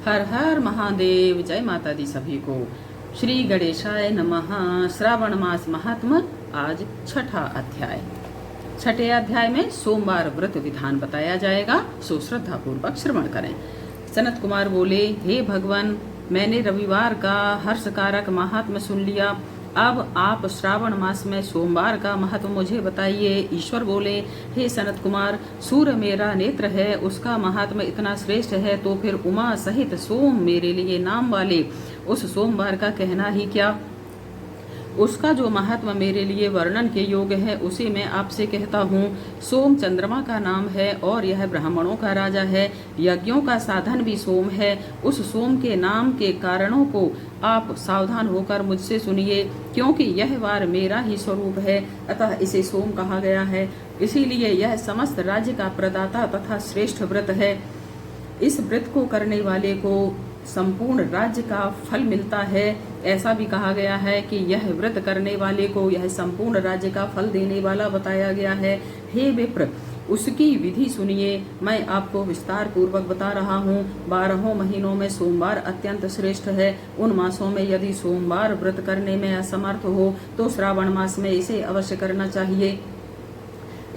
हर हर महादेव। जय माता दी सभी को। श्री गणेशाय नमः। श्रावण मास महात्म। आज छठा अध्याय। छठे अध्याय में सोमवार व्रत विधान बताया जाएगा, सो श्रद्धा पूर्वक श्रवण करें। सनत कुमार बोले, हे भगवान, मैंने रविवार का हर्षकारक महात्म सुन लिया। अब आप श्रावण मास में सोमवार का महत्व मुझे बताइए। ईश्वर बोले, हे सनत कुमार, सूर्य मेरा नेत्र है, उसका महात्म इतना श्रेष्ठ है, तो फिर उमा सहित सोम मेरे लिए नाम वाले उस सोमवार का कहना ही क्या। उसका जो महात्मा मेरे लिए वर्णन के योग्य है उसे मैं आपसे कहता हूँ। सोम चंद्रमा का नाम है और यह ब्राह्मणों का राजा है। यज्ञों का साधन भी सोम है। उस सोम के नाम के कारणों को आप सावधान होकर मुझसे सुनिए, क्योंकि यह वार मेरा ही स्वरूप है, अतः इसे सोम कहा गया है। इसीलिए यह समस्त राज्य का प्रदाता तथा श्रेष्ठ व्रत है। इस व्रत को करने वाले को संपूर्ण राज्य का फल मिलता है। ऐसा भी कहा गया है कि यह व्रत करने वाले को यह संपूर्ण राज्य का फल देने वाला बताया गया है। हे विप्र, उसकी विधि सुनिए। मैं आपको विस्तार पूर्वक बता रहा हूँ। 12 महीनों में सोमवार अत्यंत श्रेष्ठ है। उन मासों में यदि सोमवार व्रत करने में असमर्थ हो तो श्रावण मास में इसे अवश्य करना चाहिए।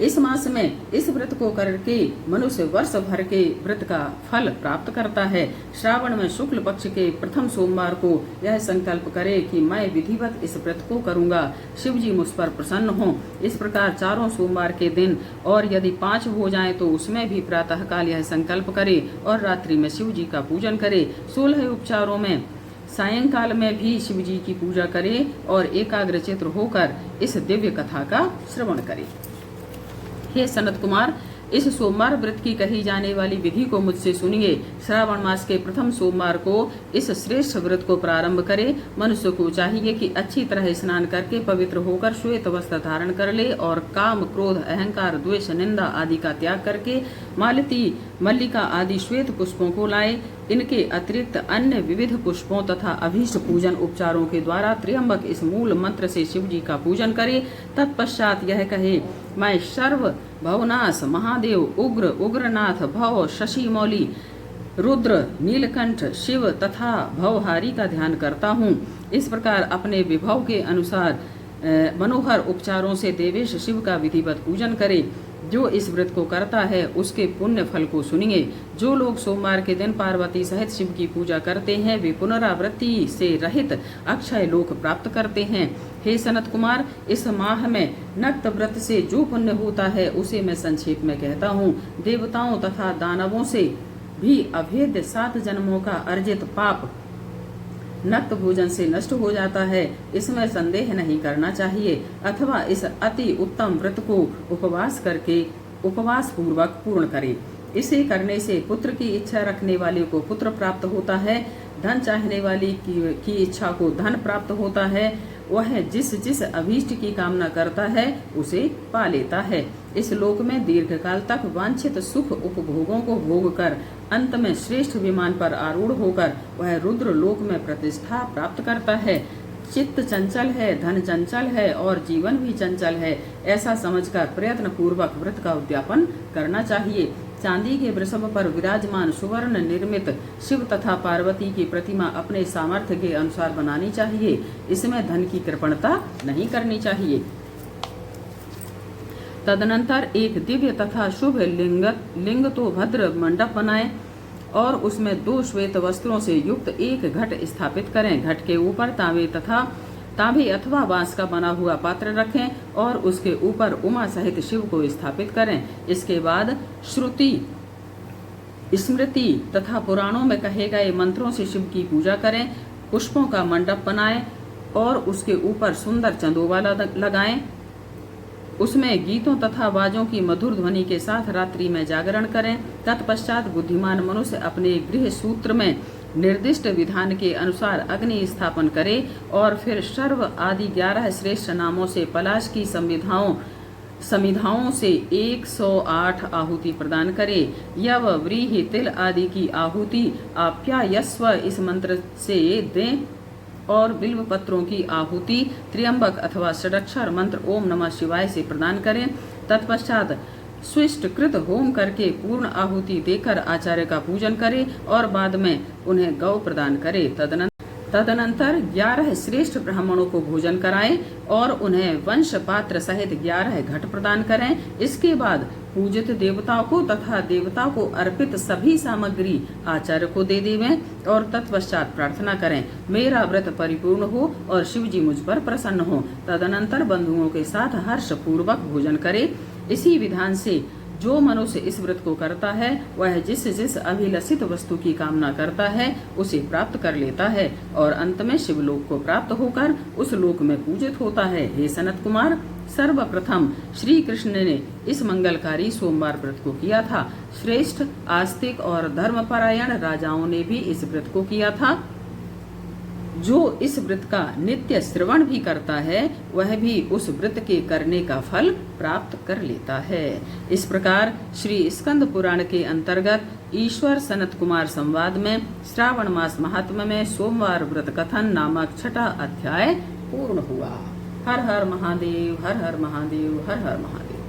इस मास में इस व्रत को करके मनुष्य वर्ष भर के व्रत का फल प्राप्त करता है। श्रावण में शुक्ल पक्ष के प्रथम सोमवार को यह संकल्प करे कि मैं विधिवत इस व्रत को करूंगा, शिव जी मुझ पर प्रसन्न हों। इस प्रकार चारों सोमवार के दिन और यदि 5 हो जाएं तो उसमें भी प्रातः काल यह संकल्प करे और रात्रि में शिव जी का पूजन करे। 16 उपचारों में सायंकाल में भी शिव जी की पूजा करे और एकाग्रचित्त होकर इस दिव्य कथा का श्रवण करे। हे सनत कुमार, इस सोमवार व्रत की कही जाने वाली विधि को मुझसे सुनिए। श्रावण मास के प्रथम सोमवार को इस श्रेष्ठ व्रत को प्रारंभ करे। मनुष्य को चाहिए कि अच्छी तरह स्नान करके पवित्र होकर श्वेत वस्त्र धारण कर ले और काम, क्रोध, अहंकार, द्वेष, निंदा आदि का त्याग करके मालती, मल्लिका आदि श्वेत पुष्पों को लाए। इनके अतिरिक्त अन्य विविध पुष्पों तथा अभीष्ट पूजन उपचारों के द्वारा त्र्यंबक इस मूल मंत्र से शिव जी का पूजन करे। तत्पश्चात यह कहे, मैं सर्व भवनाश महादेव, उग्र, उग्रनाथ, भव, शशि मौली, रुद्र, नीलकंठ, शिव तथा भवहारी का ध्यान करता हूँ। इस प्रकार अपने विभव के अनुसार मनोहर उपचारों से देवेश शिव का विधिवत पूजन करे। जो इस व्रत को करता है उसके पुण्य फल को सुनिए। जो लोग सोमवार के दिन पार्वती सहित शिव की पूजा करते हैं वे पुनरावृत्ति से रहित अक्षय लोक प्राप्त करते हैं। हे सनत कुमार, इस माह में नक्त व्रत से जो पुण्य होता है उसे मैं संक्षेप में कहता हूँ। देवताओं तथा दानवों से भी अभेद्य 7 जन्मों का अर्जित पाप नक्त भोजन से नष्ट हो जाता है, इसमें संदेह नहीं करना चाहिए। अथवा इस अति उत्तम व्रत को उपवास पूर्वक पूर्ण करे। इसे करने से पुत्र की इच्छा रखने वाले को पुत्र प्राप्त होता है, धन चाहने वाली की इच्छा को धन प्राप्त होता है। वह जिस अभीष्ट की कामना करता है उसे पा लेता है। इस लोक में दीर्घ काल तक वांछित सुख उपभोगों को भोग कर अंत में श्रेष्ठ विमान पर आरूढ़ होकर वह रुद्र लोक में प्रतिष्ठा प्राप्त करता है। चित्त चंचल है, धन चंचल है और जीवन भी चंचल है, ऐसा समझकर प्रयत्न पूर्वक व्रत का उद्यापन करना चाहिए। चांदी के वृषभ पर विराजमान सुवर्ण निर्मित शिव तथा पार्वती की प्रतिमा अपने सामर्थ्य के अनुसार बनानी चाहिए। इसमें धन की कृपणता नहीं करनी चाहिए। तदनंतर एक दिव्य तथा शुभ लिंग तो भद्र मंडप बनाएं और उसमें 2 श्वेत वस्त्रों से युक्त एक घट स्थापित करें। घट के ऊपर तांबे अथवा बांस का बना हुआ पात्र रखें और उसके ऊपर उमा सहित शिव को स्थापित करें। इसके बाद श्रुति, स्मृति तथा पुराणों में कहे गए मंत्रों से शिव की पूजा करें। पुष्पों का मंडप बनाएं और उसके ऊपर सुंदर चंदोवा लगाएं। उसमें गीतों तथा बाजों की मधुर ध्वनि के साथ रात्रि में जागरण करें। तत्पश्चात बुद्धिमान मनुष्य अपने गृह सूत्र में निर्दिष्ट विधान के अनुसार अग्नि स्थापन करे और फिर सर्व आदि 11 श्रेष्ठ नामों से पलाश की समिधाओं से 108 आहुति प्रदान करे। यव, व्रीहि, तिल आदि की आहुति आप्यायस्व इस मंत्र से दें और बिल्व पत्रों की आहुति त्र्यंबक अथवा षडक्षर मंत्र ओम नमः शिवाय से प्रदान करें। तत्पश्चात स्विष्ट कृत होम करके पूर्ण आहुति देकर आचार्य का पूजन करे और बाद में उन्हें गौ प्रदान करे। तदनंतर 11 श्रेष्ठ ब्राह्मणों को भोजन कराएं और उन्हें वंश पात्र सहित 11 घट प्रदान करें। इसके बाद पूजित देवताओं को तथा देवताओं को अर्पित सभी सामग्री आचार्य को दे देवें और तत्पश्चात प्रार्थना करें, मेरा व्रत परिपूर्ण हो और शिव जी मुझ पर प्रसन्न हो। तदनंतर बंधुओं के साथ हर्ष पूर्वक भोजन करे। इसी विधान से जो मनुष्य इस व्रत को करता है वह जिस जिस अभिलषित वस्तु की कामना करता है उसे प्राप्त कर लेता है और अंत में शिवलोक को प्राप्त होकर उस लोक में पूजित होता है। हे सनत कुमार, सर्वप्रथम श्री कृष्ण ने इस मंगलकारी सोमवार व्रत को किया था। श्रेष्ठ आस्तिक और धर्मपरायण राजाओं ने भी इस व्रत को किया था। जो इस व्रत का नित्य श्रवण भी करता है वह भी उस व्रत के करने का फल प्राप्त कर लेता है। इस प्रकार श्री स्कंद पुराण के अंतर्गत ईश्वर सनत कुमार संवाद में श्रावण मास महात्म्य में सोमवार व्रत कथन नामक 6ठा अध्याय पूर्ण हुआ। हर हर महादेव, हर हर महादेव, हर हर महादेव।